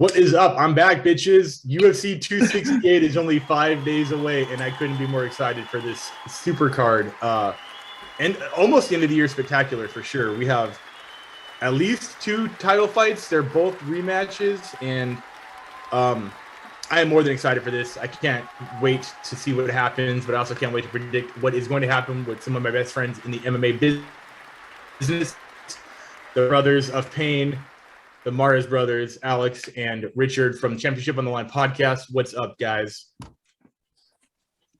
What is up? I'm back, bitches. UFC 268 is only 5 days away, and I couldn't be more excited for this super card. And almost the end of the year spectacular for sure. We have at least 2 title fights. They're both rematches, and I am more than excited for this. I can't wait to see what happens, but I also can't wait to predict what is going to happen with some of my best friends in the MMA business, the Brothers of Pain, the Mars brothers, Alex and Richard from Championship on the Line podcast. What's up, guys?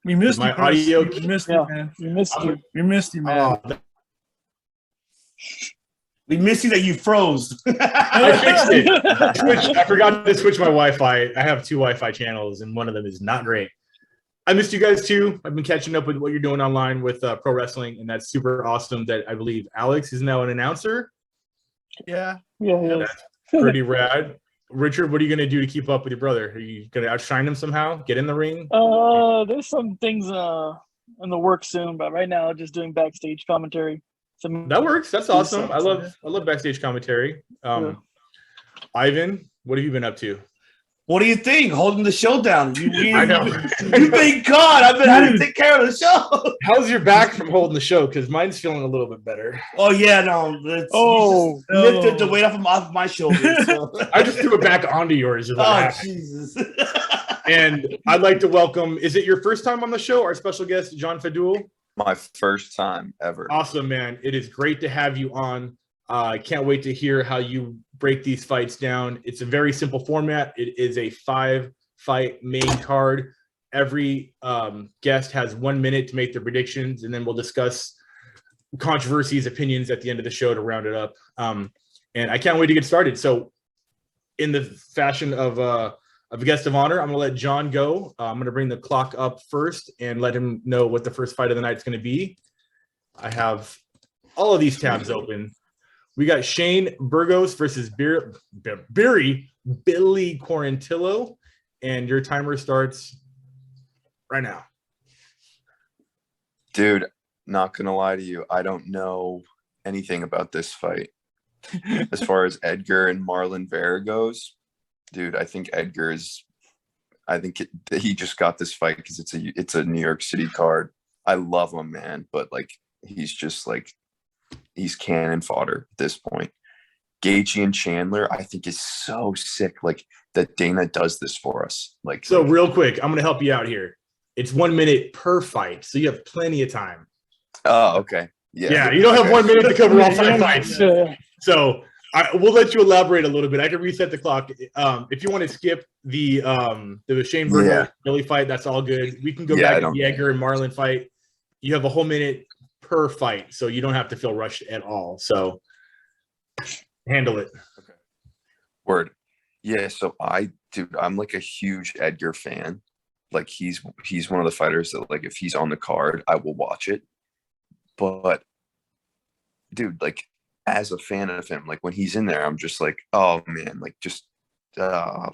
We missed my you, audio. We missed you, man. We missed you. We missed you, man. We missed you that you froze. I fixed it. I forgot to switch my Wi-Fi. I have 2 Wi-Fi channels, and one of them is not great. I missed you guys too. I've been catching up with what you're doing online with pro wrestling, and that's super awesome. That I believe Alex is now an announcer. Yeah. That's pretty rad. Richard, what are you going to do to keep up with your brother? Are you going to outshine him somehow? Get in the ring? There's some things in the works soon, but right now just doing backstage commentary. That works. That's awesome. I love backstage commentary. Ivan, what have you been up to? What do you think? Holding the show down. I know. You thank God. I've been having to take care of the show. How's your back from holding the show? Because mine's feeling a little bit better. Oh yeah, no. You just lifted the weight off my shoulders. So. I just threw it back onto yours. Jesus. And I'd like to welcome. Is it your first time on the show? Our special guest, John Fadul. My first time ever. Awesome, man. It is great to have you on. I can't wait to hear how you break these fights down. It's a very simple format. It is a 5-fight main card. Every guest has 1 minute to make their predictions, and then we'll discuss controversies, opinions at the end of the show to round it up. And I can't wait to get started. So in the fashion of a guest of honor, I'm going to let John go. I'm going to bring the clock up first and let him know what the first fight of the night is going to be. I have all of these tabs open. We got Shane Burgos versus Beerberry, Billy Corantillo, and your timer starts right now. Dude, not gonna lie to you, I don't know anything about this fight. As far as Edgar and Marlon Vera goes, dude, I think he just got this fight because it's a New York City card. I love him, man, but like he's just like he's cannon fodder at this point. Gaethje and Chandler, I think is so sick. Like that Dana does this for us. So real quick, I'm gonna help you out here. It's 1 minute per fight, so you have plenty of time. Oh, okay. Yeah, you don't have 1 minute to cover all 5 fights. So we'll let you elaborate a little bit. I can reset the clock. If you want to skip the Shane Burgos Billy fight, that's all good. We can go back to the Edgar and Marlon fight. You have a whole minute per fight, so you don't have to feel rushed at all. So handle it. Okay. Word. Yeah, so I'm like a huge Edgar fan. Like he's one of the fighters that like if he's on the card, I will watch it. But dude, like as a fan of him, like when he's in there, I'm just like, oh man, like just I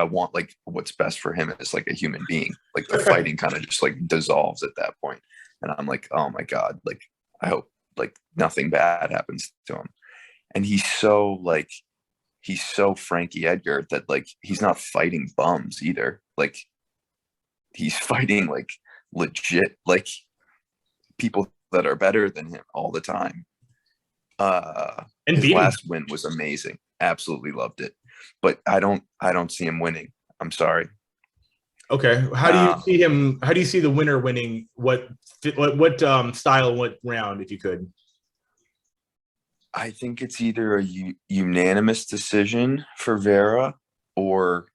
want like what's best for him as like a human being. Like the fighting kind of just like dissolves at that point. And I'm like, oh my God, like I hope like nothing bad happens to him. And he's so Frankie Edgar that like he's not fighting bums either. Like he's fighting like legit like people that are better than him all the time. And his last win was amazing. Absolutely loved it. But I don't see him winning. I'm sorry. Okay. How do you see him? How do you see the winner winning? What style, what round, if you could? I think it's either a unanimous decision for Vera or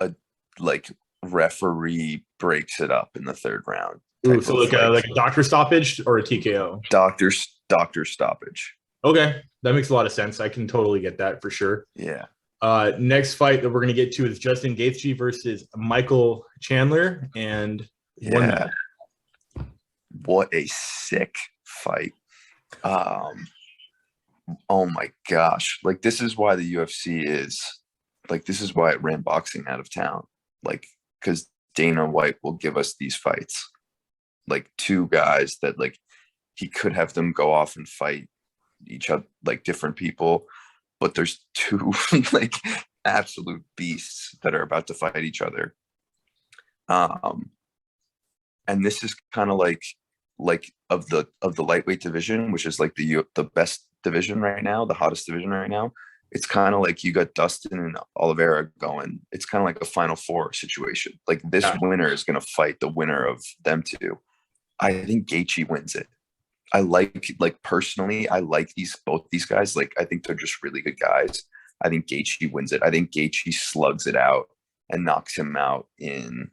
a like referee breaks it up in the 3rd round. Ooh, so like a doctor stoppage or a TKO? Doctor stoppage. Okay, that makes a lot of sense. I can totally get that for sure. Yeah. Next fight that we're going to get to is Justin Gaethje versus Michael Chandler. And what a sick fight. Oh my gosh. Like this is why the UFC is like, this is why it ran boxing out of town. Like, because Dana White will give us these fights. Like 2 guys that like he could have them go off and fight each other, like different people. But there's 2 like absolute beasts that are about to fight each other. And this is kind of like of the lightweight division, which is like the best division right now, the hottest division right now. It's kind of like you got Dustin and Oliveira going. It's kind of like a Final Four situation. Like this winner is going to fight the winner of them two. I think Gaethje wins it. I like personally, I like both these guys. Like I think they're just really good guys. I think Gaethje wins it. I think Gaethje slugs it out and knocks him out in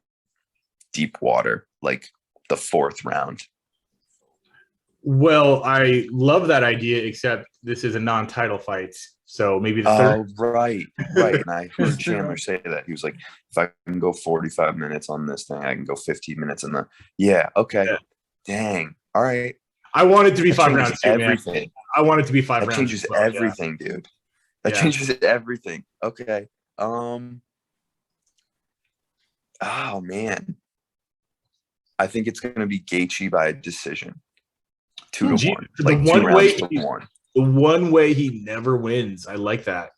deep water, like the 4th round. Well, I love that idea, except this is a non-title fight. So maybe the third. Oh, right. And I heard Chandler say that. He was like, if I can go 45 minutes on this thing, I can go 15 minutes on the. Yeah. Okay. Yeah. Dang. All right. I want it to be 5 rounds too, everything. Man. I want it to be 5 rounds. That changes everything, dude. That changes everything. Okay. Oh, man. I think it's going to be Gaethje by a decision. 2-1. The one way he never wins. I like that.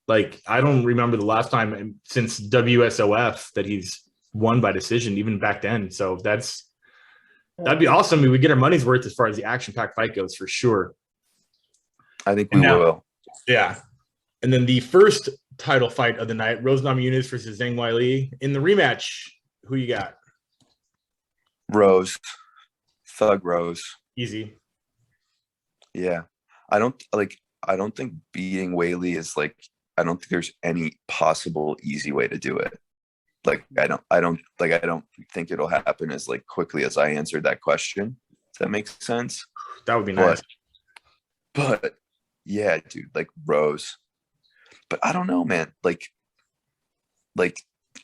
Like, I don't remember the last time since WSOF that he's won by decision, even back then. So that'd be awesome. We would get our money's worth as far as the action-packed fight goes, for sure. I think we will. Yeah. And then the first title fight of the night, Nunes versus Zhang Weili. In the rematch, who you got? Rose. Thug Rose. Easy. Yeah. I don't think beating Weili is like, I don't think there's any possible easy way to do it. Like, I don't think it'll happen as like quickly as I answered that question. Does that make sense? That would be nice. But yeah, dude, like Rose. But I don't know, man. Like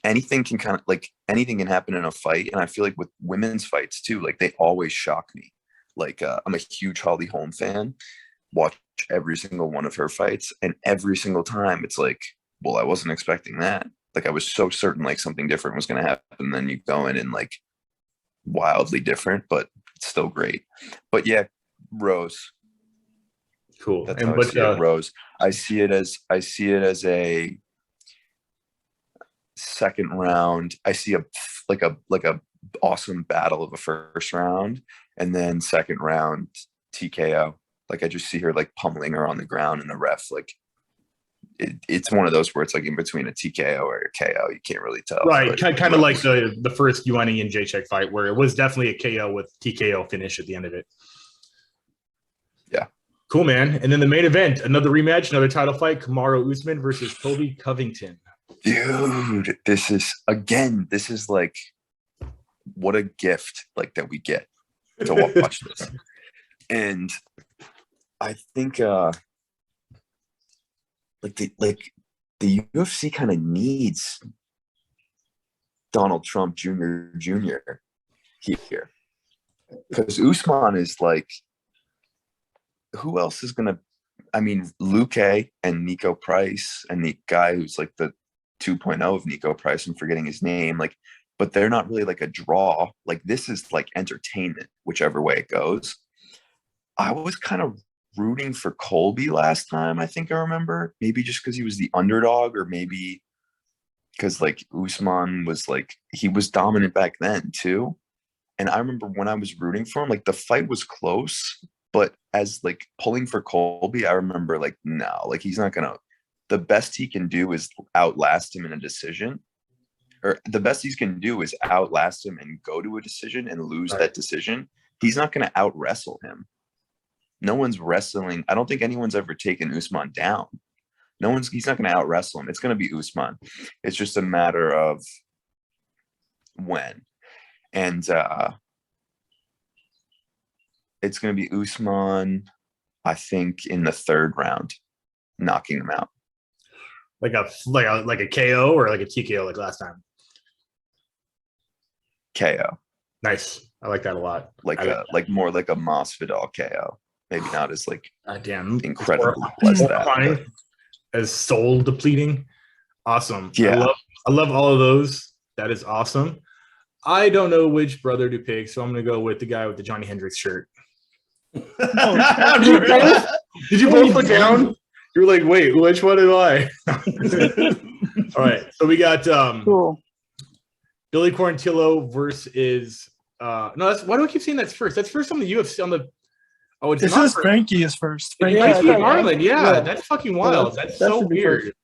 anything can anything can happen in a fight. And I feel like with women's fights too, like they always shock me. Like I'm a huge Holly Holm fan. Watch every single one of her fights, and every single time it's like, well, I wasn't expecting that. Like I was so certain like something different was going to happen. Then you go in and like wildly different, but it's still great. But yeah, Rose. Cool. That's how I see it, Rose. I see it as a second round. I see a awesome battle of a first round, and then second round TKO. Like I just see her like pummeling her on the ground, and the ref like it's one of those where it's like in between a TKO or a KO. You can't really tell. Right, kind of like the first Xiang and Jacek fight, where it was definitely a KO with TKO finish at the end of it. Yeah. Cool, man. And then the main event, another rematch, another title fight, Kamaru Usman versus Colby Covington. Dude, this is like what a gift like that we get to watch this. And I think the UFC kind of needs Donald Trump Jr. here, because Usman is like, who else is gonna? I mean, Luque and Nico Price and the guy who's like the 2.0 of Nico Price. I'm forgetting his name. Like, but they're not really like a draw. Like this is like entertainment, whichever way it goes. I was kind of rooting for Colby last time. I think I remember, maybe just because he was the underdog, or maybe because like Usman was like, he was dominant back then too. And I remember when I was rooting for him, like the fight was close, but as like pulling for Colby, I remember like, no, like he's not gonna, the best he can do is outlast him in a decision, or the best he can do is outlast him and go to a decision and lose that decision. He's not going to out wrestle him. No one's wrestling. I don't think anyone's ever taken Usman down. He's not going to out wrestle him. It's going to be Usman. It's just a matter of when. And it's going to be Usman, I think, in the third round, knocking him out. Like a KO or like a TKO like last time? KO. Nice. I like that a lot. Like more like a Masvidal KO. Maybe not as like incredible as that, as soul depleting. Awesome. Yeah. I love all of those. That is awesome. I don't know which brother to pick, so I'm gonna go with the guy with the Johnny Hendricks shirt. Did you both put down? You're like, wait, which one am I? All right, so we got Cool. Billy Corantillo versus no. That's why do I keep saying that's first? That's first on the UFC on the. Oh, it's This not is first. Frankie is first. Frankie Yeah, I thought- Ireland, yeah, yeah. that's fucking Yeah, wild. That's that so should be weird. first.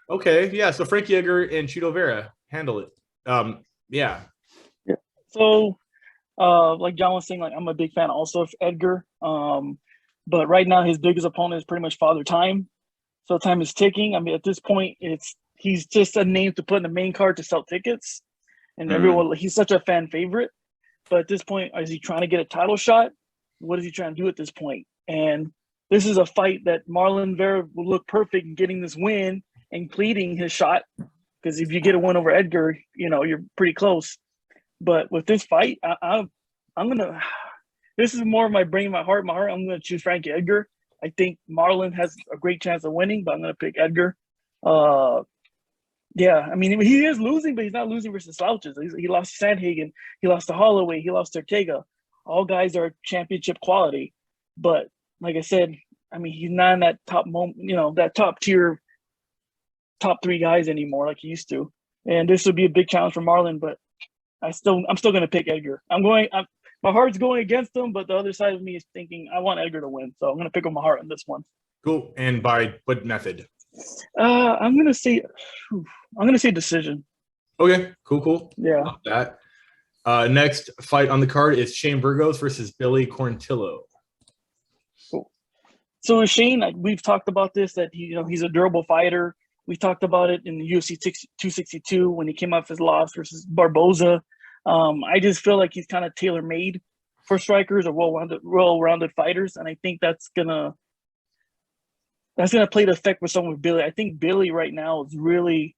Okay, yeah. So Frankie Edgar and Chito Vera handle it. Yeah. So, like John was saying, like I'm a big fan also of Edgar. But right now his biggest opponent is pretty much Father Time. So time is ticking. I mean, at this point, he's just a name to put in the main card to sell tickets, and everyone he's such a fan favorite. But at this point, is he trying to get a title shot? What is he trying to do at this point? And this is a fight that Marlon Vera will look perfect in getting this win and pleading his shot. Because if you get a win over Edgar, you're pretty close. But with this fight, I'm gonna. This is more of my brain, my heart. I'm gonna choose Frankie Edgar. I think Marlon has a great chance of winning, but I'm gonna pick Edgar. Yeah, I mean he is losing, but he's not losing versus slouches. He lost to Sandhagen, he lost to Holloway, he lost to Ortega. All guys are championship quality, but like I said, I mean he's not in that that top tier, top 3 guys anymore like he used to. And this would be a big challenge for Marlon, but I'm still gonna pick Edgar. My heart's going against him, but the other side of me is thinking I want Edgar to win, so I'm gonna pick with my heart on this one. Cool. And by what method? I'm gonna say decision. Okay. Cool. Yeah. Love that. Next fight on the card is Shane Burgos versus Billy Corantillo. Cool. So with Shane, we've talked about this, that he's a durable fighter. We talked about it in the UFC 262 when he came off his loss versus Barboza. I just feel like he's kind of tailor-made for strikers or well-rounded fighters, and I think that's gonna play the effect with someone with Billy. I think Billy right now is really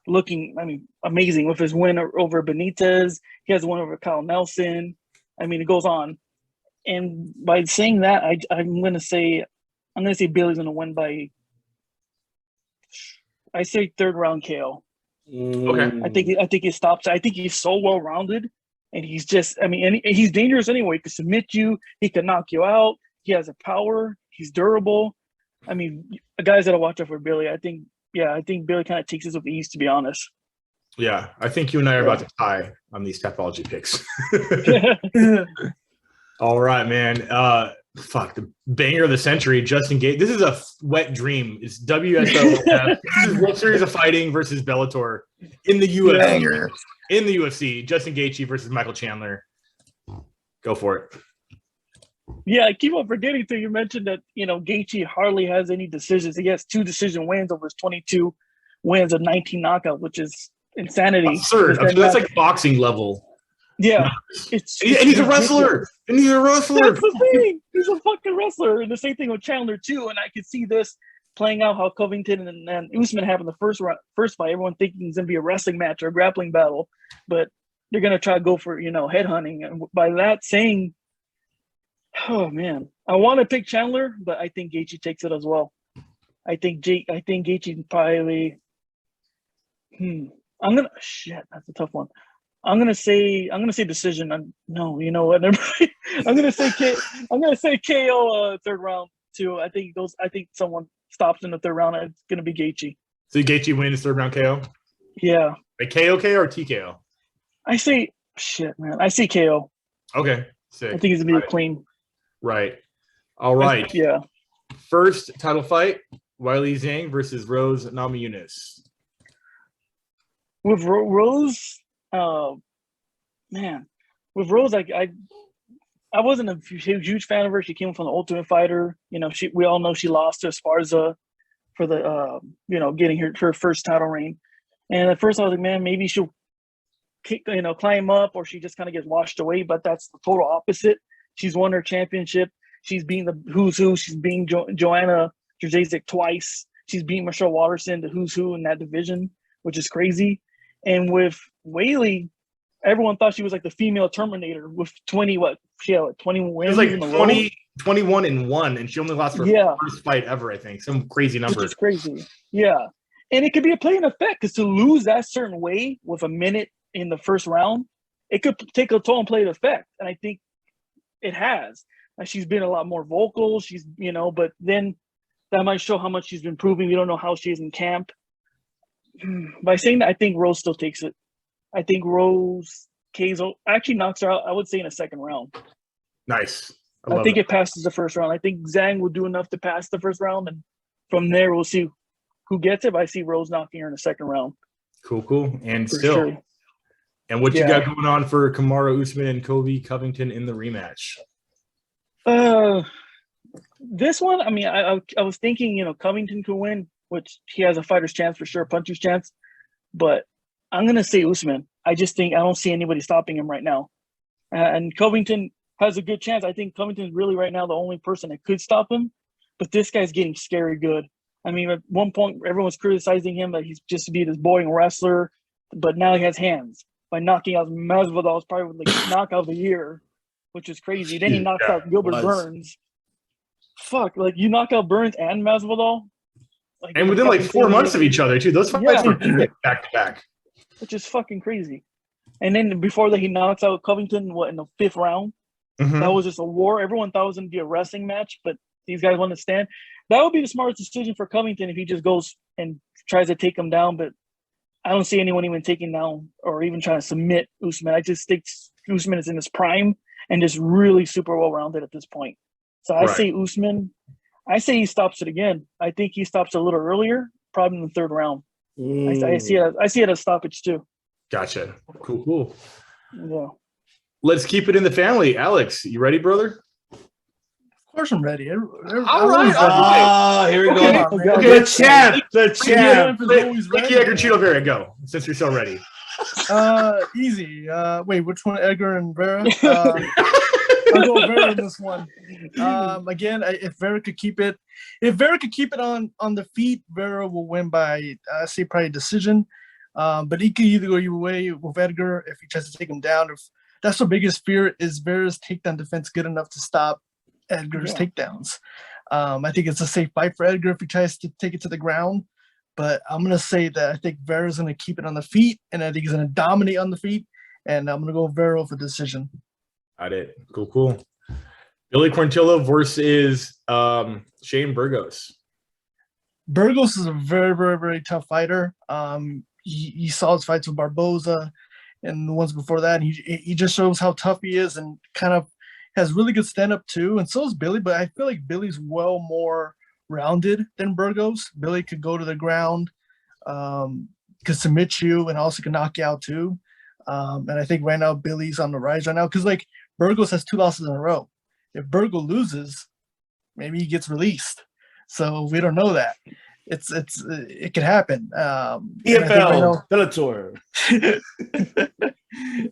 looking, amazing with his win over Benitez. He has one over Kyle Nelson. I mean, it goes on. And by saying that, I'm gonna say Billy's gonna win by, I say 3rd round KO. Okay. I think he stops. I think he's so well rounded, and he's just. and he's dangerous anyway. He can submit you. He can knock you out. He has a power. He's durable. Guys that I watch out for Billy. I think Billy kind of takes this with ease, to be honest. Yeah, I think you and I are about to tie on these Tapology picks. All right, man. The banger of the century, Justin Gaethje. This is a wet dream. It's WSOF. This is World Series of Fighting versus Bellator in the UFC. Banger. In the UFC, Justin Gaethje versus Michael Chandler. Go for it. Yeah, I keep on forgetting to you mentioned that Gaethje hardly has any decisions. He has 2 decision wins over his 22 wins of 19 knockouts, which is insanity. Absurd. That's like boxing level. Yeah, and he's a wrestler. And he's a wrestler. That's the thing. He's a fucking wrestler. And the same thing with Chandler too. And I could see this playing out how Covington and Usman happened the first fight. Everyone thinking it's gonna be a wrestling match or a grappling battle, but they're gonna try to go for headhunting. And by that saying, oh man, I want to pick Chandler, but I think Gaethje takes it as well. I think Gaethje probably. That's a tough one. I'm gonna say decision. No, you know what? I'm gonna say KO 3rd round too. I think someone stops in the 3rd round. It's gonna be Gaethje. So Gaethje wins 3rd round KO. Yeah. A KO or TKO? I say KO. Okay, sick. I think he's gonna be clean. Right. All right. Yeah. First title fight: Wiley Zhang versus Rose Namajunas. With Rose, with Rose, I wasn't a huge fan of her. She came from the Ultimate Fighter. We all know she lost to Esparza for the getting her first title reign. And at first I was like, man, maybe she'll climb up, or she just kind of gets washed away. But that's the total opposite. She's won her championship. She's beaten the who's who. She's beaten Joanna Jędrzejczyk twice. She's beaten Michelle Waterson, the who's who in that division, which is crazy. And with Weili, everyone thought she was like the female Terminator with 20 wins. She was like 21-1, and she only lost her first fight ever, I think. Some crazy number. Which is crazy. Yeah. And it could be a play in effect, because to lose that certain way with a minute in the first round, it could take a toll and play in effect. And I think it has. She's been a lot more vocal. She's, but then that might show how much she's been improving. We don't know how she is in camp. By saying that, I think Rose still takes it. I think Rose actually knocks her out, I would say, in a second round. Nice. I think it passes the first round. I think Zhang will do enough to pass the first round, and from there we'll see who gets it. But I see Rose knocking her in the second round. Cool. And For still, sure. and what you got going on for Kamaru Usman and Colby Covington in the rematch? This one, I mean, I was thinking, you know, Covington could win, which he has a fighter's chance for sure, puncher's chance. But I'm gonna say Usman. I just think I don't see anybody stopping him right now, and Covington has a good chance. I think Covington is really right now the only person that could stop him. But this guy's getting scary good. I mean, at one point everyone's criticizing him that he's just to be this boring wrestler, but now he has hands. By knocking out Masvidal is probably like knockout of the year, which is crazy. Then he knocks out Gilbert Burns. Fuck, like you knock out Burns and Masvidal, like, and within like 4 months of each other too. Those fights were back to back, which is fucking crazy. And then before that, he knocks out Covington in the 5th round. That was just a war. Everyone thought it was going to be a wrestling match, but these guys want to stand. That would be the smartest decision for Covington if he just goes and tries to take him down. But I don't see anyone even taking down or even trying to submit Usman. I just think Usman is in his prime and just really super well-rounded at this point. So I say Usman. I say he stops it again. I think he stops a little earlier, probably in the 3rd round. I see it as stoppage too. Gotcha. Cool. Yeah. Let's keep it in the family. Alex, you ready, brother? Of course I'm ready. All right. Here we Okay. go. The champ. Frankie, Edgar, Cheeto, Vera, go. Since you're so ready. Easy. Wait, which one? Edgar and Vera? I'll go Vera in this one. Again, if Vera could keep it on the feet, Vera will win by I say probably decision. But he could either go your way with Edgar if he tries to take him down. If that's the biggest fear is Vera's takedown defense good enough to stop Edgar's takedowns. I think it's a safe fight for Edgar if he tries to take it to the ground. But I'm gonna say that I think Vera's gonna keep it on the feet, and I think he's gonna dominate on the feet. And I'm gonna go Vera for decision. Got it. Cool. Billy Corantillo versus Shane Burgos. Burgos is a very, very, very tough fighter. He saw his fights with Barboza and the ones before that. And he just shows how tough he is and kind of has really good stand-up too. And so is Billy, but I feel like Billy's well more rounded than Burgos. Billy could go to the ground, could submit you, and also can knock you out too. And I think right now Billy's on the rise right now because like Burgos has 2 losses in a row. If Burgos loses, maybe he gets released. So we don't know that. It could happen. EFL, Bellator.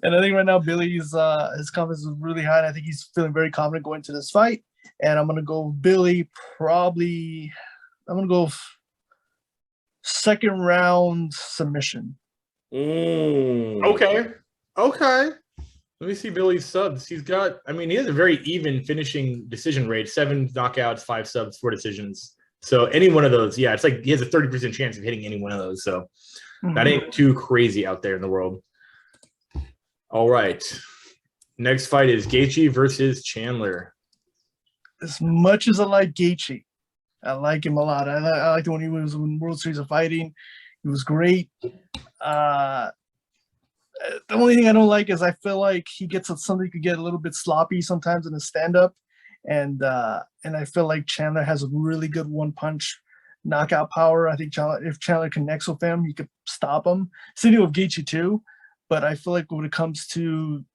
And I think right now Billy's his confidence is really high. And I think he's feeling very confident going into this fight. And I'm gonna go Billy. I'm gonna go 2nd round submission. Okay. Let me see Billy's subs. He has a very even finishing decision rate: 7 knockouts, 5 subs, 4 decisions. So any one of those, it's like he has a 30% chance of hitting any one of those. So that ain't too crazy out there in the world. All right. Next fight is Gaethje versus Chandler. As much as I like Gaethje, I like him a lot. I liked him when he was in World Series of Fighting. He was great. The only thing I don't like is I feel like he gets something he could get a little bit sloppy sometimes in his stand-up. And I feel like Chandler has a really good one-punch knockout power. I think if Chandler connects with him, he could stop him. Same with Gaethje too. But I feel like when it comes to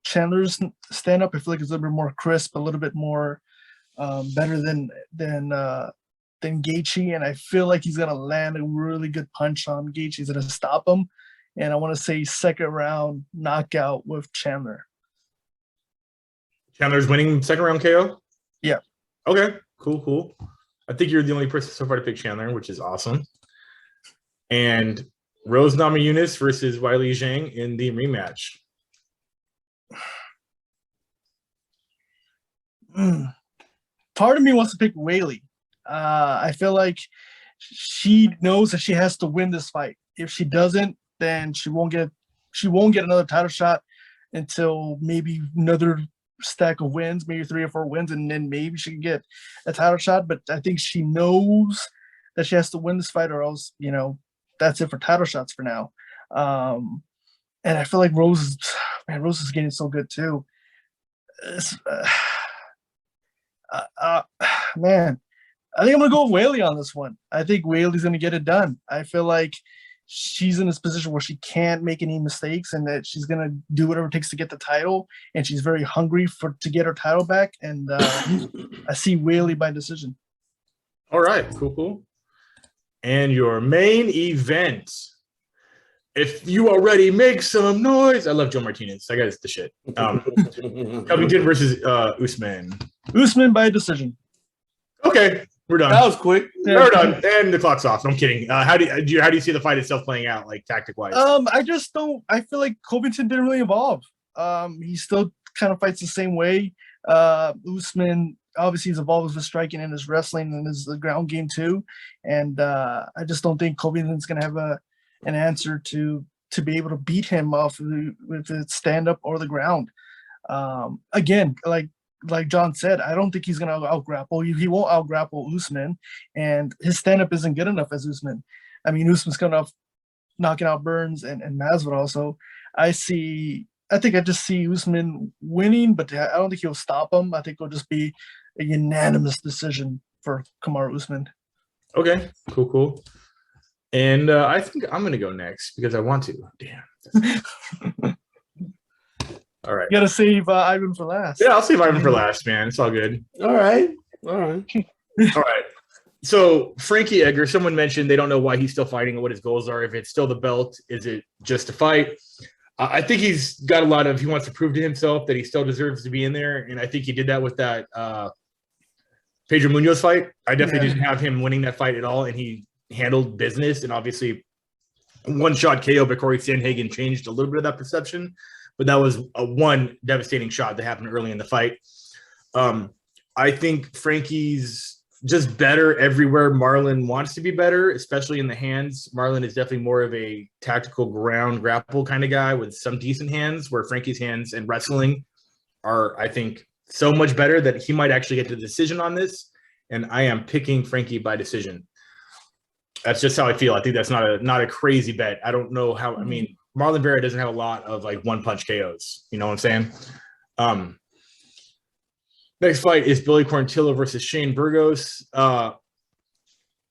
Chandler's stand-up, I feel like it's a little bit more crisp, a little bit more better than Gaethje. And I feel like he's gonna land a really good punch on Gaethje. He's gonna stop him. And I want to say 2nd round knockout with Chandler. Chandler's winning 2nd round KO? Yeah. Okay, cool. I think you're the only person so far to pick Chandler, which is awesome. And Rose Namajunas versus Weili Zhang in the rematch. Part of me wants to pick Weili. I feel like she knows that she has to win this fight. If she doesn't, then she won't get another title shot until maybe another stack of wins, maybe 3 or 4 wins, and then maybe she can get a title shot. But I think she knows that she has to win this fight, or else, that's it for title shots for now. And I feel like Rose is getting so good too. Man, I think I'm gonna go with Whaley on this one. I think Whaley's gonna get it done. I feel like she's in this position where she can't make any mistakes, and that she's gonna do whatever it takes to get the title. And she's very hungry to get her title back. And I see Whaley by decision. All right, cool. And your main event. If you are ready, make some noise. I love Joe Martinez. That guy's the shit. Covington versus Usman. Usman by decision. Okay, we're done. That was quick. Yeah. We're done, and the clock's off. I'm kidding. How do you see the fight itself playing out, like tactic wise? I just don't. I feel like Covington didn't really evolve. He still kind of fights the same way. Usman obviously he's evolved with his striking and his wrestling and his ground game too. And I just don't think Covington's gonna have an answer to be able to beat him off with his stand up or the ground. Again, like John said, I don't think he's gonna out grapple. He won't out grapple Usman, and his stand up isn't good enough as Usman. I mean, Usman's coming off knocking out Burns and Masvidal. So I think I just see Usman winning, but I don't think he'll stop him. I think it'll just be a unanimous decision for Kamaru Usman. Okay, cool. And I think I'm going to go next because I want to. Damn. All right. You got to save Ivan for last. Yeah, I'll save Ivan for last, man. It's all good. All right. All right. So Frankie Edgar, someone mentioned they don't know why he's still fighting and what his goals are. If it's still the belt, is it just a fight? I think he's got he wants to prove to himself that he still deserves to be in there. And I think he did that with that Pedro Munoz fight. I definitely didn't have him winning that fight at all. And he handled business. And obviously one shot KO by Corey Sandhagen changed a little bit of that perception. But that was one devastating shot that happened early in the fight. I think Frankie's just better everywhere Marlon wants to be better, especially in the hands. Marlon is definitely more of a tactical ground grapple kind of guy with some decent hands, where Frankie's hands and wrestling are, I think, so much better that he might actually get the decision on this. And I am picking Frankie by decision. That's just how I feel. I think that's not a crazy bet. I don't know how. I mean, Marlon Vera doesn't have a lot of like one punch KOs. You know what I'm saying? Next fight is Billy Corantillo versus Shane Burgos.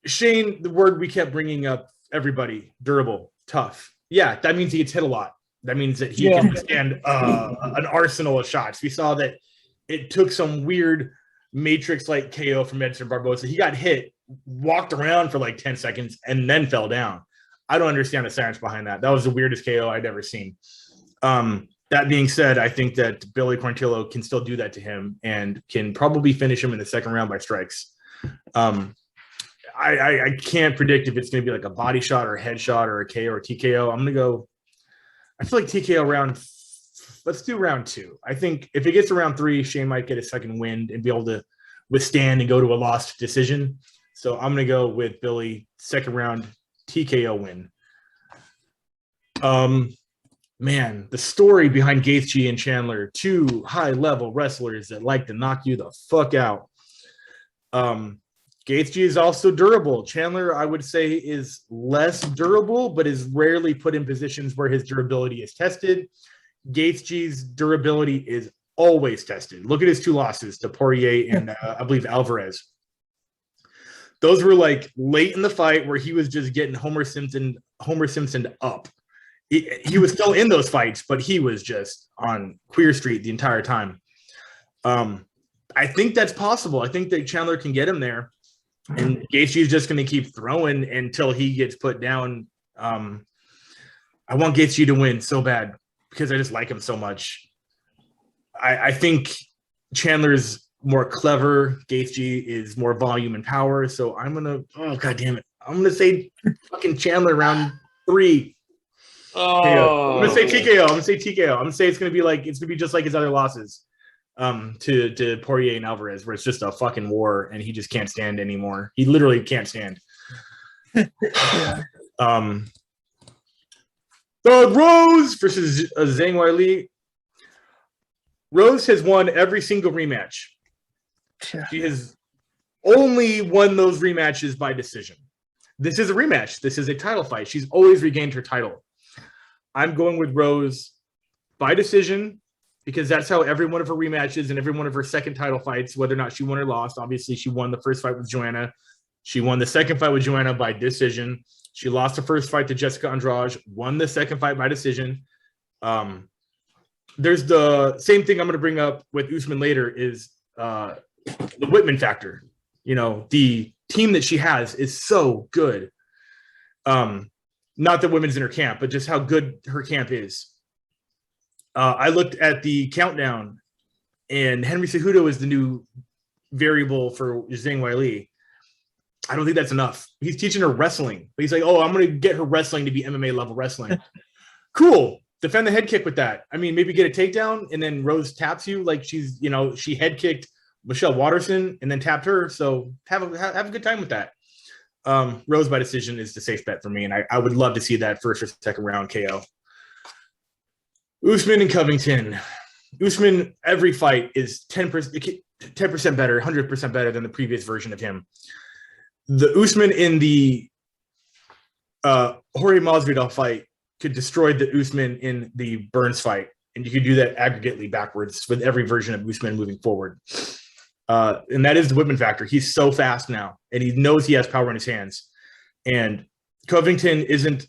Shane, the word we kept bringing up, everybody, durable, tough. Yeah, that means he gets hit a lot. That means that he can withstand an arsenal of shots. We saw that it took some weird Matrix-like KO from Edson Barboza. He got hit, walked around for like 10 seconds, and then fell down. I don't understand the science behind that. That was the weirdest KO I'd ever seen. That being said, I think that Billy Corantillo can still do that to him and can probably finish him in the second round by strikes. I can't predict if it's going to be like a body shot or a head shot or a KO or a TKO. I'm going to go – I feel like TKO round – let's do round 2. I think if it gets to round 3, Shane might get a second wind and be able to withstand and go to a lost decision. So I'm going to go with Billy, second round TKO win. Man, the story behind Gaethje and Chandler, 2 high-level wrestlers that like to knock you the fuck out. Gaethje is also durable. Chandler, I would say, is less durable, but is rarely put in positions where his durability is tested. Gaethje's durability is always tested. Look at his 2 losses to Poirier and I believe Alvarez. Those were like late in the fight where he was just getting Homer Simpson up. He was still in those fights, but he was just on Queer Street the entire time. I think that's possible. I think that Chandler can get him there, and Gaethje is just going to keep throwing until he gets put down. I want Gaethje to win so bad because I just like him so much. I think Chandler's more clever. Gaethje is more volume and power. So I'm going to, God damn it. I'm going to say fucking Chandler round 3. Oh. I'm gonna say TKO. I'm gonna say it's gonna be just like his other losses to Poirier and Alvarez, where it's just a fucking war and he just can't stand anymore. He literally can't stand. Thug Rose versus Zhang Weili. Rose has won every single rematch. She has only won those rematches by decision. This is a rematch. This is a title fight. She's always regained her title. I'm going with Rose by decision because that's how every one of her rematches and every one of her second title fights, whether or not she won or lost. Obviously, she won the first fight with Joanna. She won the second fight with Joanna by decision. She lost the first fight to Jessica Andrade, won the second fight by decision. There's the same thing I'm going to bring up with Usman later is the Whitman factor. You know, the team that she has is so good. Not that women's in her camp, but just how good her camp is. I looked at the countdown, and Henry Cejudo is the new variable for Zhang Weili. I don't think that's enough. He's teaching her wrestling. He's like, oh, I'm going to get her wrestling to be MMA level wrestling. Cool. Defend the head kick with that. I mean, maybe get a takedown, and then Rose taps you like she's, you know, she head kicked Michelle Watterson and then tapped her. So have a good time with that. Rose by decision is the safe bet for me, and I would love to see that first or second round KO. Usman and Covington. Usman, every fight is 10% better, 100% better than the previous version of him. The Usman in the Jorge Masvidal fight could destroy the Usman in the Burns fight, and you could do that aggregately backwards with every version of Usman moving forward. And that is the Whitman factor. He's so fast now, and he knows he has power in his hands. And Covington isn't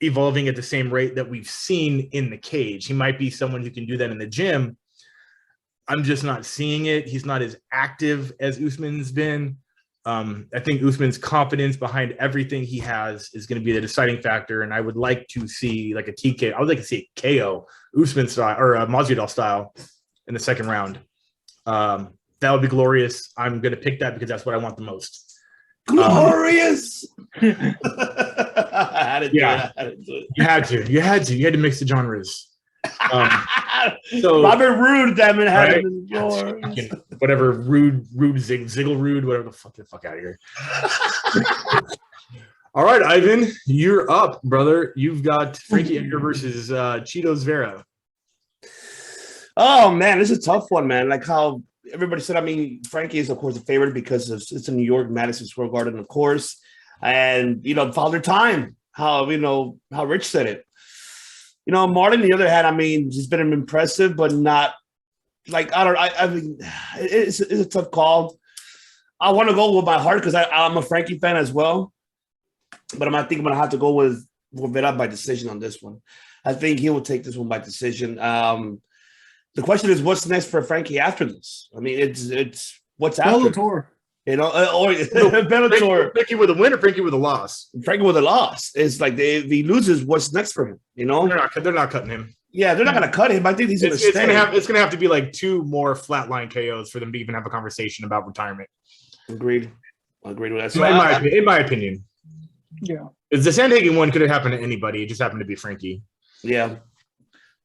evolving at the same rate that we've seen in the cage. He might be someone who can do that in the gym. I'm just not seeing it. He's not as active as Usman's been. I think Usman's confidence behind everything he has is going to be the deciding factor, and I would like to see like a TK. I would like to see a KO Usman style or a Masvidal style in the second round. That would be glorious. I'm going to pick that because that's what I want the most. Glorious. I had to do it. You had to mix the genres. So Robert Roode, damn it, had right? it. Whatever, Rude, Ziggle Rude, whatever the fuck out of here. All right, Ivan, you're up, brother. You've got Frankie Edgar versus Cheetos Vera. Oh man, this is a tough one, man. Like how everybody said. I mean, Frankie is of course a favorite because it's in New York, Madison Square Garden, of course, and Father Time. How Rich said it. Martin, on the other hand, I mean, he's been impressive, but not like I mean, it's a tough call. I want to go with my heart because I'm a Frankie fan as well, but I think I'm gonna have to go with Vera by decision on this one. I think he will take this one by decision. The question is, what's next for Frankie after this? I mean, it's what's after Bellator. Or Bellator. Frankie with a win or Frankie with a loss? Frankie with a loss. It's like if he loses, what's next for him? They're not cutting him. Yeah, they're not going to cut him. I think he's going to stay. It's going to have to be like 2 more flatline KOs for them to even have a conversation about retirement. Agreed with that. So in my opinion. Yeah. The Sandhagen one could have happened to anybody. It just happened to be Frankie. Yeah,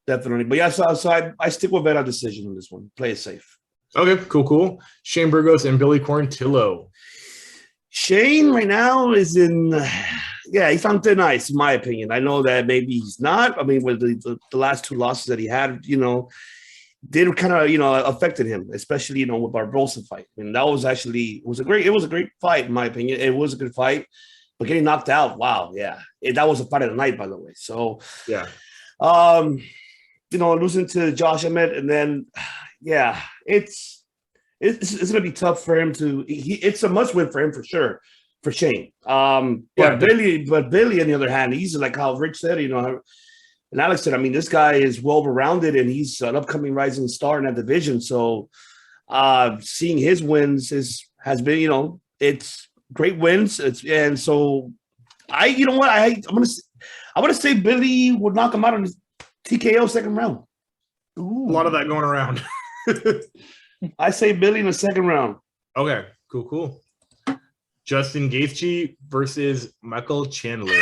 definitely. But yeah, so I stick with Vera decision on this one. Play it safe. Okay, cool. Shane Burgos and Billy Corantillo. Shane right now is he's on thin ice, in my opinion. I know that maybe he's not. I mean, with the last 2 losses that he had, did kind of, affected him, especially, with Barbosa fight. I mean, that was actually, it was a great fight, in my opinion. It was a good fight, but getting knocked out, wow, yeah. That was a fight of the night, by the way. So, yeah. Losing to Josh Emmett, and then, yeah, it's going to be tough for him it's a must win for him for sure, for Shane. But Billy, on the other hand, he's like how Rich said, and Alex said, I mean, this guy is well-rounded and he's an upcoming rising star in that division. So seeing his wins has been, it's great wins. I'm gonna say Billy would knock him out on his TKO second round. Ooh. A lot of that going around. I say Billy in the second round. Okay, cool. Justin Gaethje versus Michael Chandler.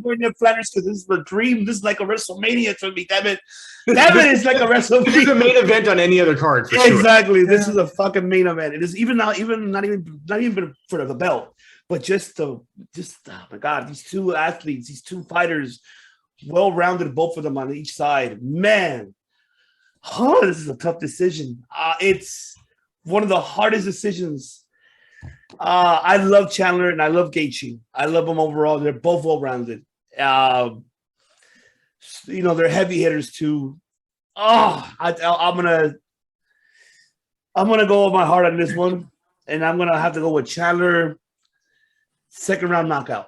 Going to Flanders because this is the dream. This is like a WrestleMania to me. Damn it, it's like a WrestleMania. This is a main event on any other card. Exactly. Sure. This is a fucking main event. It is not even for the belt, but oh my God, these 2 athletes, these 2 fighters, well-rounded, both of them on each side. Man, Oh, this is a tough decision. It's one of the hardest decisions. I love Chandler and I love Gaethje. I love them overall. They're both well-rounded. They're heavy hitters too. I'm gonna go with my heart on this one, and I'm gonna have to go with Chandler. Second round knockout.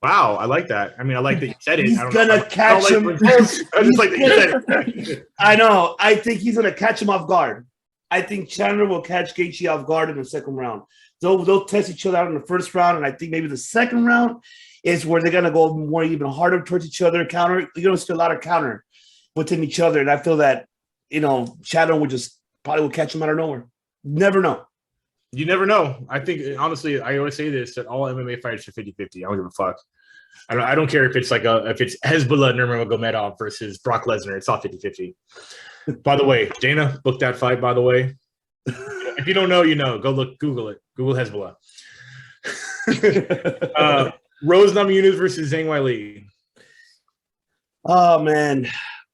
Wow, I like that. I mean, I like that you said it. He's I don't gonna know. catch him. I just like that you said it. I know. I think he's gonna catch him off guard. I think Chandler will catch Gaethje off guard in the second round. They'll test each other out in the first round, and I think maybe the second round is where they're gonna go more even harder towards each other. Counter, still a lot of counter within each other, and I feel that Chandler would just probably will catch him out of nowhere. Never know. You never know. I think honestly, I always say this that all MMA fights are 50-50. I don't give a fuck. I don't care if it's if it's Hezbollah Nurmagomedov versus Brock Lesnar. It's all 50-50. By the way, Dana booked that fight. By the way, if you don't know, you know. Go look, Google it. Google Hezbollah. Rose Namajunas versus Zhang Weili. Oh man,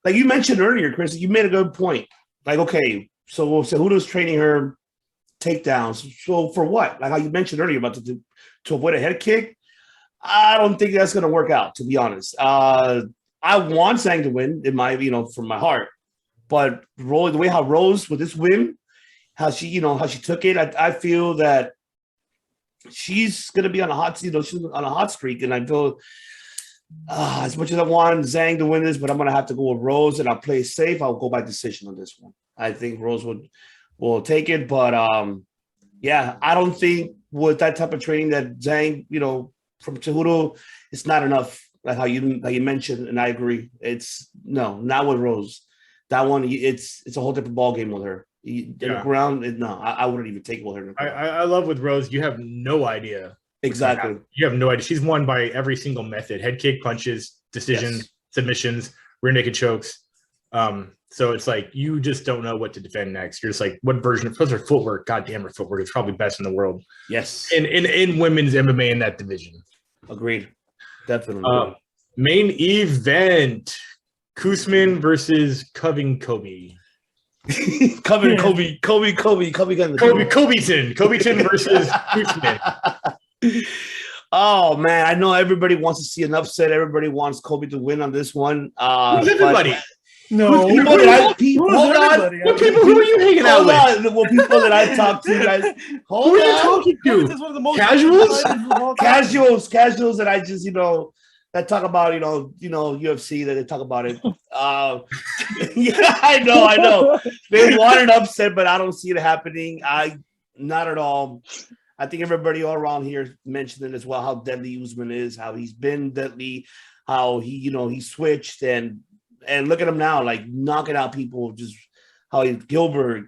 like you mentioned earlier, Chris, you made a good point. Like, okay, so Cejudo's training her takedowns. So for what? Like how you mentioned earlier about to avoid a head kick. I don't think that's going to work out, to be honest. I want Zhang to win in my, from my heart. But the way how Rose with this win, how she took it, I feel that she's going to be on a hot, she's on a hot streak, and I feel as much as I want Zhang to win this, but I'm going to have to go with Rose, and I'll play it safe. I'll go by decision on this one. I think Rose will take it, but yeah, I don't think with that type of training that Zhang, from Cejudo, it's not enough. Like how you mentioned, and I agree. It's not with Rose. That one, it's a whole different ball game with her. In the ground, I wouldn't even take it with her. I love with Rose. You have no idea. Exactly. You have no idea. She's won by every single method: head kick, punches, decisions, submissions, rear naked chokes. So it's like you just don't know what to defend next. You're just like, what version of her footwork? God damn, her footwork is probably best in the world. Yes. In women's MMA in that division. Agreed. Definitely. Main event: Kuzmin versus Covington. Covington versus Kuzmin. Oh man, I know everybody wants to see an upset. Everybody wants Kobe to win on this one. Everybody. No. What people who are you hanging out with? Well, people that I talk to, guys. Who are you talking to? Casuals? Casuals that I just, that talk about, UFC, that they talk about it. Yeah, I know. They want an upset, but I don't see it happening. Not at all. I think everybody all around here mentioned it as well, how deadly Usman is, how he's been deadly, how he switched and look at him now, like knocking out people, just how Gilbert,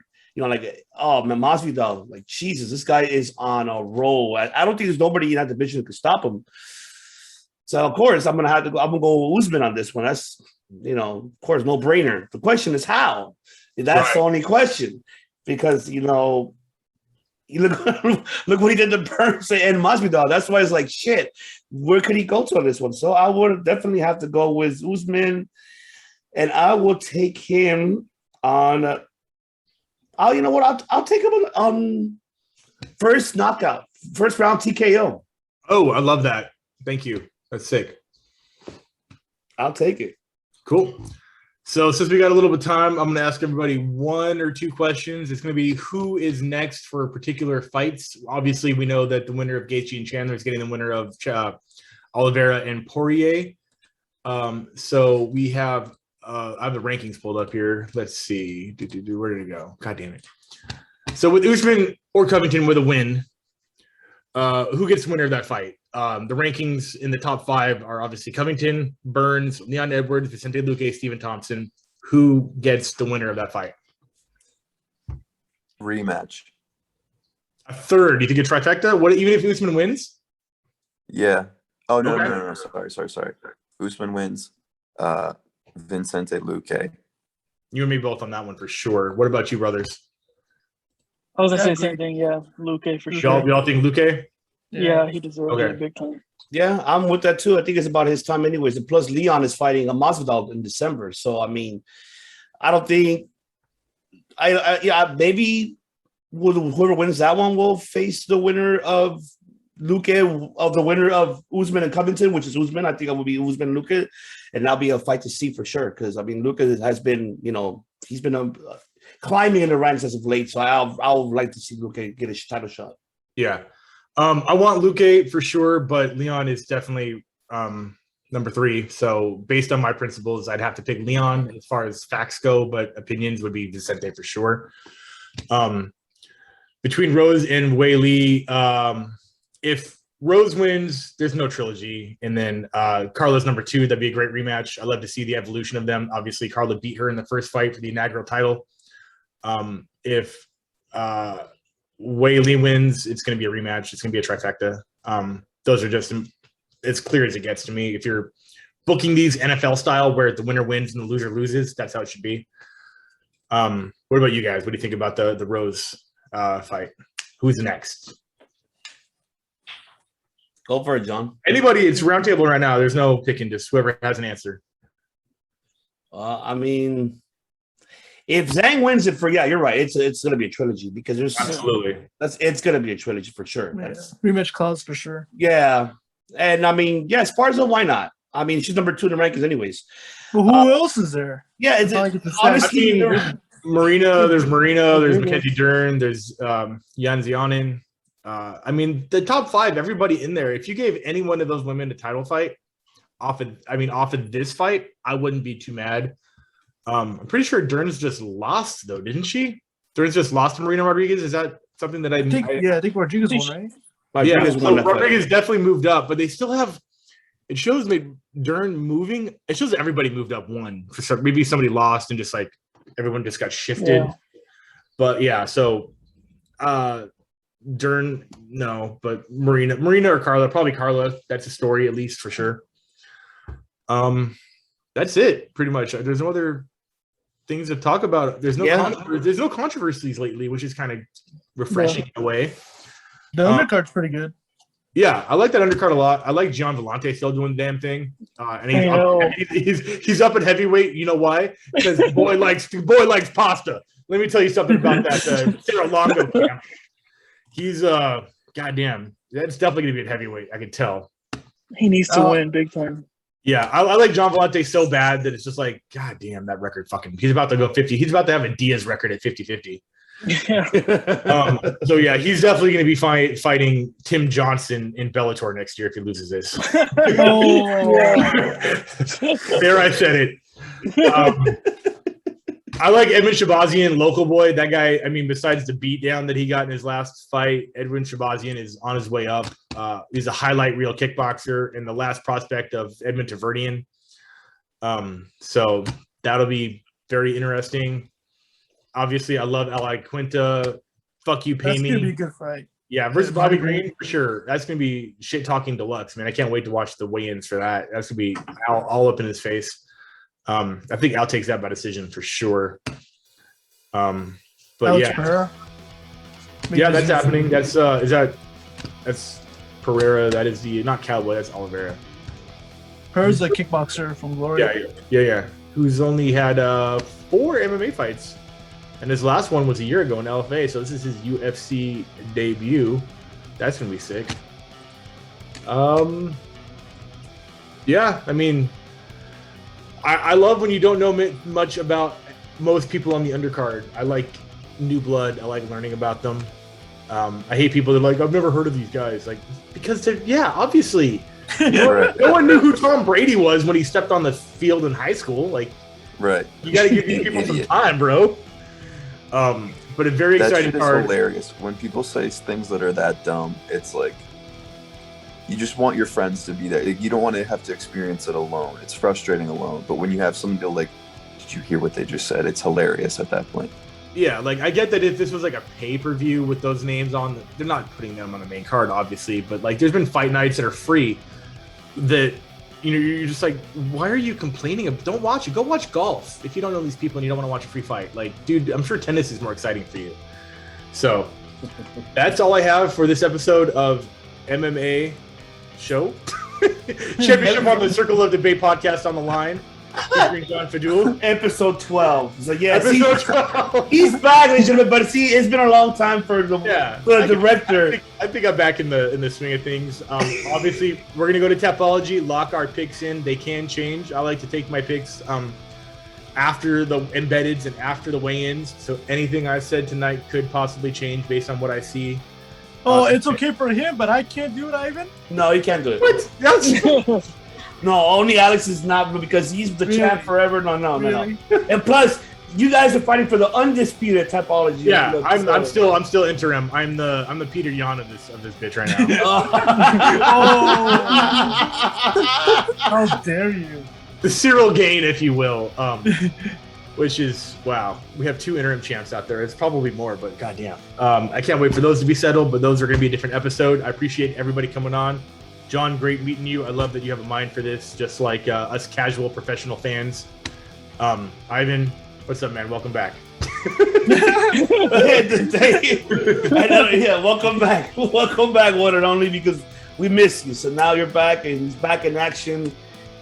oh man, Masvidal, like Jesus, this guy is on a roll. I don't think there's nobody in that division that could stop him. So of course I'm gonna go with Usman on this one. That's of course, no brainer. The question is how. That's the only question, because you look what he did to Burns and Masvidal. That's why it's like shit. Where could he go to on this one? So I would definitely have to go with Usman. And I will take him on. I'll take him on first knockout, first round TKO. Oh, I love that. Thank you. That's sick. I'll take it. Cool. So since we got a little bit of time, I'm going to ask everybody one or two questions. It's going to be who is next for particular fights. Obviously, we know that the winner of Gaethje and Chandler is getting the winner of Oliveira and Poirier. So we have. I have the rankings pulled up here. Let's see. Where did it go? God damn it. So with Usman or Covington with a win, who gets the winner of that fight? The rankings in the top 5 are obviously Covington, Burns, Leon Edwards, Vicente Luque, Stephen Thompson. Who gets the winner of that fight? Rematch. A third. Do you think it's trifecta? What, even if Usman wins? Yeah. Oh, no, Okay. no. Sorry. Usman wins. Vicente Luque. You and me both on that one for sure. What about you, brothers? I was gonna say the same thing. Yeah, Luque for sure. Y'all think Luque? Yeah, he deserves Okay. it big time. Yeah, I'm with that too. I think it's about his time anyways. And plus, Leon is fighting a Masvidal in December. So, I mean, I don't think. Yeah, maybe whoever wins that one will face the winner of Luque, of the winner of Usman and Covington, which is Usman. I think it will be Usman and Luque, and that'll be a fight to see for sure. Because I mean, Luque has been, he's been climbing in the ranks as of late. So I'll like to see Luque get a title shot. Yeah, I want Luque for sure, but Leon is definitely number 3. So based on my principles, I'd have to pick Leon as far as facts go, but opinions would be Vicente for sure. Between Rose and Wei Li, if Rose wins, there's no trilogy. And then Carla's number 2, that'd be a great rematch. I'd love to see the evolution of them. Obviously, Carla beat her in the first fight for the inaugural title. If Wei Li wins, it's going to be a rematch. It's going to be a trifecta. Those are just as clear as it gets to me. If you're booking these NFL style where the winner wins and the loser loses, that's how it should be. What about you guys? What do you think about the Rose fight? Who's next? Go for it, John. Anybody, it's roundtable right now. There's no picking, just whoever has an answer. I mean, if Zhang wins it you're right. It's going to be a trilogy because there's absolutely it's going to be a trilogy for sure. Yeah, rematch clause for sure. Yeah, and I mean, yeah, Esparza, why not? I mean, she's number 2 in the rankings, anyways. Well, who else is there? Yeah, honestly, Marina. There's Marina. There's Mackenzie Dern. There's Yan Xiaonan. I mean, the top 5, everybody in there. If you gave any one of those women a title fight off of this fight, I wouldn't be too mad. I'm pretty sure Dern's just lost though, didn't she? Dern's just lost to Marina Rodriguez. Is that something that I think Rodriguez won, right? Yeah, so Rodriguez definitely moved up, but they still have. It shows Dern moving. It shows everybody moved up one. Maybe somebody lost and just like everyone just got shifted. Yeah. But yeah, so Dern, no, but Marina or Carla, probably Carla. That's a story, at least for sure. That's it, pretty much. There's no other things to talk about. There's no controversies lately, which is kind of refreshing in a way. The undercard's pretty good. Yeah, I like that undercard a lot. I like Gian Vellante still doing the damn thing. And he's up at heavyweight. You know why? Because the boy likes pasta. Let me tell you something about that Sarah Longo camp. He's goddamn. That's definitely gonna be at heavyweight. I can tell. He needs to win big time. Yeah, I like Gian Vellante so bad that it's just like, god damn, that record fucking. He's about to go 50. He's about to have a Diaz record at 50-50. Yeah. So yeah, he's definitely going to be fighting Tim Johnson in Bellator next year if he loses this. There, I said it. I like Edwin Shabazian, local boy. That guy, I mean, besides the beatdown that he got in his last fight, Edwin Shabazian is on his way up. He's a highlight reel kickboxer and the last prospect of Edmund Taverdian. So that'll be very interesting. Obviously, I love Eli Quinta. Fuck you, pay me. That's gonna be a good fight. Yeah, versus Bobby Green for sure. That's gonna be shit talking deluxe, man. I can't wait to watch the weigh-ins for that. That's gonna be all up in his face. I think Al takes that by decision for sure. But Alex yeah, Pereira. Yeah, that's happening. That's Pereira. That is the not Cowboy. That's Oliveira. Pereira's a kickboxer from Glory. Yeah. Who's only had 4 MMA fights. And his last one was a year ago in LFA, so this is his UFC debut. That's gonna be sick. Yeah, I mean, I love when you don't know much about most people on the undercard. I like new blood. I like learning about them. I hate people that are like, I've never heard of these guys. Like, because they're, obviously. No one knew who Tom Brady was when he stepped on the field in high school. Like, right. You got to give these people some time, bro. But a very exciting card. It's hilarious when people say things that are that dumb. It's like you just want your friends to be there. You don't want to have to experience it alone. It's frustrating alone. But when you have someone go like, "Did you hear what they just said?" It's hilarious at that point. Yeah, like I get that if this was like a pay-per-view with those names on, they're not putting them on the main card, obviously. But like, there's been fight nights that are free. That you're just like, why are you complaining? Don't watch it. Go watch golf if you don't know these people and you don't want to watch a free fight. Like, dude, I'm sure tennis is more exciting for you. So that's all I have for this episode of MMA Show. Championship on the Circle of Debate podcast on the line. featuring John Fadul. Episode 12. So yeah, Episode 12. he's back, ladies and gentlemen. But see, it's been a long time for the director. I think I'm back in the swing of things. Obviously, we're gonna go to Tapology, lock our picks in. They can change. I like to take my picks after the embeddeds and after the weigh-ins. So anything I said tonight could possibly change based on what I see. Oh, it's okay for him, but I can't do it, Ivan? No, you can't do it. What? That's No, only Alex is not because he's the champ forever. No. And plus, you guys are fighting for the undisputed Tapology. yeah. I'm still interim. I'm the Peter Yan of this bitch right now. Oh, how dare you? The Cyril Gain, if you will. Which is, wow, we have 2 interim champs out there. It's probably more, but goddamn. I can't wait for those to be settled, but those are going to be a different episode. I appreciate everybody coming on. John, great meeting you. I love that you have a mind for this, just like us casual professional fans. Ivan, what's up, man? Welcome back. Welcome back. Welcome back, one and only, because we miss you. So now you're back, and he's back in action.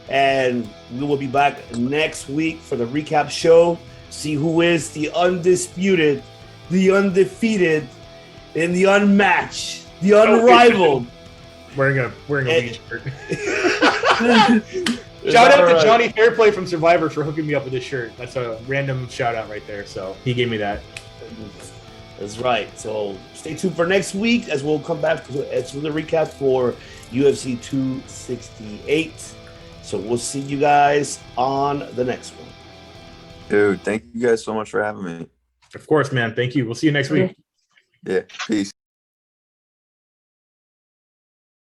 And we will be back next week for the recap show. See who is the undisputed, the undefeated, and the unmatched, the unrivaled. Wearing a weed shirt. Shout out to Johnny Fairplay from Survivor for hooking me up with this shirt. That's a random shout out right there. So he gave me that. That's right. So stay tuned for next week as we'll come back to the recap for UFC 268. So we'll see you guys on the next one. Dude, thank you guys so much for having me. Of course, man. Thank you. We'll see you next week. Yeah, peace.